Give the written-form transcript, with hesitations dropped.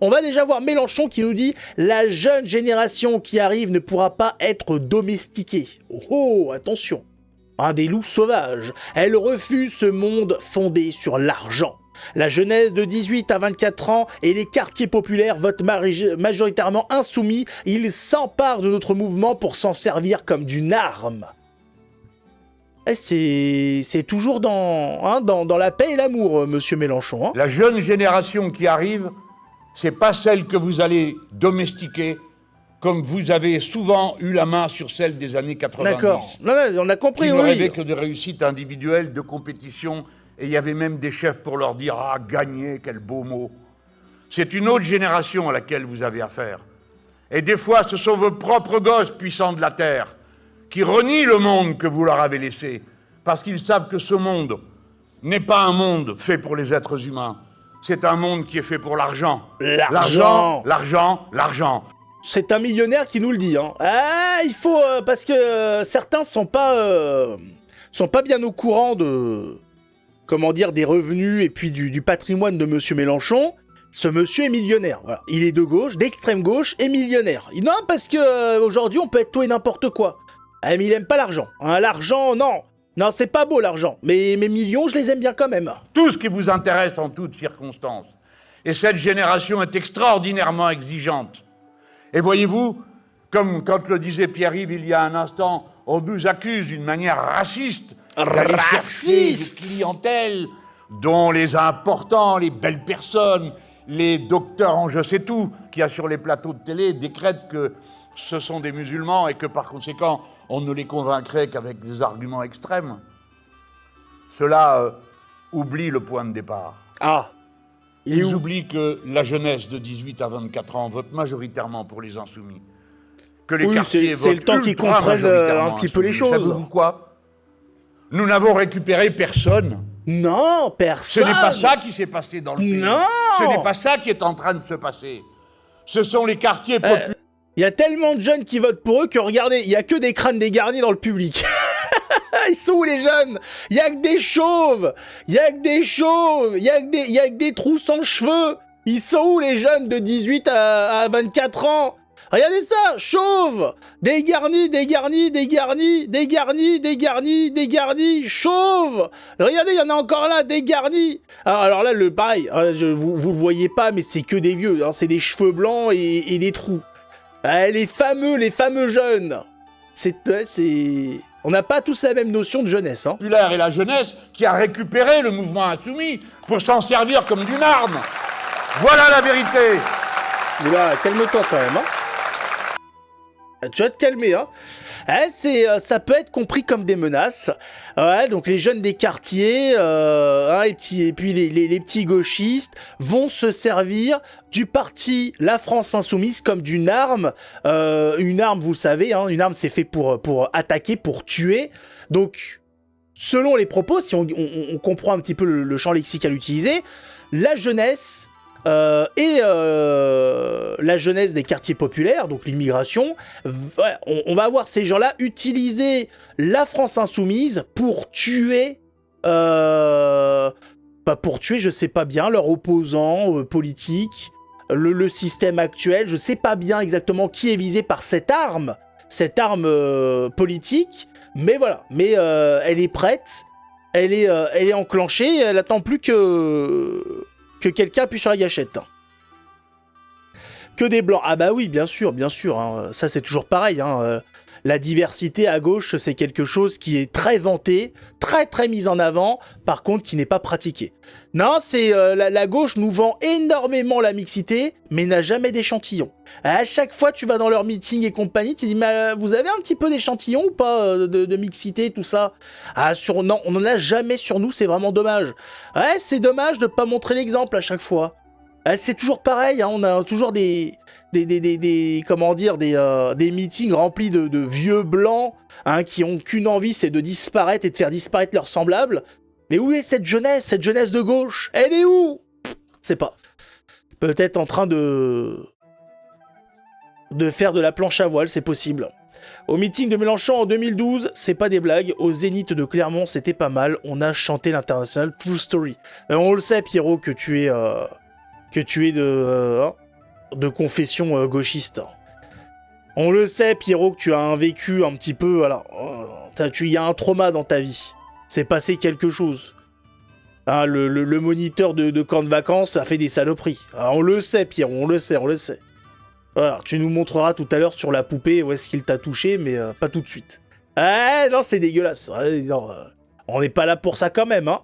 On va déjà voir Mélenchon qui nous dit « La jeune génération qui arrive ne pourra pas être domestiquée. » Oh, attention. Un des loups sauvages. Elle refuse ce monde fondé sur l'argent. La jeunesse de 18 à 24 ans et les quartiers populaires votent majoritairement insoumis. Ils s'emparent de notre mouvement pour s'en servir comme d'une arme. C'est toujours dans la paix et l'amour, monsieur Mélenchon. Hein. La jeune génération qui arrive, c'est pas celle que vous allez domestiquer, comme vous avez souvent eu la main sur celle des années 90. D'accord. Non, on a compris, qui ne oui. rêvaient que de réussite individuelle, de compétition, et il y avait même des chefs pour leur dire « Ah, gagner, quel beau mot !» C'est une autre génération à laquelle vous avez affaire. Et des fois, ce sont vos propres gosses puissants de la Terre qui renient le monde que vous leur avez laissé, parce qu'ils savent que ce monde n'est pas un monde fait pour les êtres humains. C'est un monde qui est fait pour l'argent. L'argent. L'argent. C'est un millionnaire qui nous le dit. Hein. Ah, il faut... parce que certains sont pas bien au courant de... Comment dire, des revenus et puis du patrimoine de monsieur Mélenchon. Ce monsieur est millionnaire. Voilà. Il est de gauche, d'extrême gauche et millionnaire. Non, parce que aujourd'hui, on peut être tout et n'importe quoi. Ah, mais il aime pas l'argent. Hein, l'argent, non. Non, c'est pas beau l'argent. Mais mes millions, je les aime bien quand même. Tout ce qui vous intéresse en toutes circonstances. Et cette génération est extraordinairement exigeante. Et voyez-vous, comme quand le disait Pierre-Yves il y a un instant, on nous accuse d'une manière raciste d'aller chercher des clientèles dont les importants, les belles personnes, les docteurs en je sais tout, qui a sur les plateaux de télé décrètent que ce sont des musulmans et que par conséquent, on ne les convaincrait qu'avec des arguments extrêmes. Cela oublie le point de départ. Ah. Ils oublient que la jeunesse de 18 à 24 ans vote majoritairement pour les insoumis. Que les quartiers votent c'est le temps qu'ils comprennent un petit peu les choses. Savez-vous quoi ? Nous n'avons récupéré personne. Non, personne. Ce n'est pas ça qui s'est passé dans le pays. Non. Ce n'est pas ça qui est en train de se passer. Ce sont les quartiers populaires. Il y a tellement de jeunes qui votent pour eux que regardez, il y a que des crânes dégarnis dans le public. Ils sont où les jeunes ? Il y a que des chauves. Il y a que des trous sans cheveux. Ils sont où les jeunes de 18 à 24 ans ? Regardez ça, chauve, dégarni, chauve. Regardez, il y en a encore là, dégarni. Alors là, pareil, vous le voyez pas, mais c'est que des vieux. Hein, c'est des cheveux blancs et des trous. Les fameux jeunes. On n'a pas tous la même notion de jeunesse. Hein. Et la jeunesse qui a récupéré le mouvement insoumis pour s'en servir comme d'une arme. Voilà la vérité. Oula, calme-toi quand même. Hein. Tu vas te calmer, hein. Ça peut être compris comme des menaces. Ouais, donc les jeunes des quartiers, et puis les petits gauchistes vont se servir du parti La France Insoumise comme d'une arme. Une arme, vous le savez, hein, une arme c'est fait pour attaquer, pour tuer. Donc, selon les propos, si on comprend un petit peu le champ lexical utilisé, la jeunesse... la jeunesse des quartiers populaires, donc l'immigration, on va voir ces gens-là utiliser la France Insoumise pour tuer, je sais pas bien, leurs opposants politiques, le système actuel, je sais pas bien exactement qui est visé par cette arme politique, mais voilà, elle est prête, elle est enclenchée, elle attend plus que quelqu'un appuie sur la gâchette. Que des blancs. Ah bah oui, bien sûr. Hein. Ça, c'est toujours pareil. Hein. La diversité à gauche, c'est quelque chose qui est très vanté, très très mis en avant, par contre, qui n'est pas pratiqué. Non, c'est la gauche nous vend énormément la mixité, mais n'a jamais d'échantillon. À chaque fois, tu vas dans leur meeting et compagnie, tu dis, mais vous avez un petit peu d'échantillon ou pas de mixité, tout ça ? Non, on n'en a jamais sur nous, c'est vraiment dommage. Ouais, c'est dommage de pas montrer l'exemple à chaque fois. C'est toujours pareil, hein, on a toujours des meetings remplis de vieux blancs, hein, qui ont qu'une envie, c'est de disparaître et de faire disparaître leurs semblables. Mais où est cette jeunesse de gauche ? Elle est où ? C'est pas. Peut-être en train de faire de la planche à voile, c'est possible. Au meeting de Mélenchon en 2012, c'est pas des blagues, au Zénith de Clermont, c'était pas mal, on a chanté l'international True Story. On le sait, Pierrot, que tu es de... de confession gauchiste. On le sait, Pierrot, que tu as un vécu un petit peu... Alors, il y a un trauma dans ta vie. C'est passé quelque chose. Hein, le moniteur de camp de vacances a fait des saloperies. Alors, on le sait, Pierrot, on le sait. Voilà, tu nous montreras tout à l'heure sur la poupée où est-ce qu'il t'a touché, mais pas tout de suite. Ah non, c'est dégueulasse. Non, on n'est pas là pour ça quand même, hein.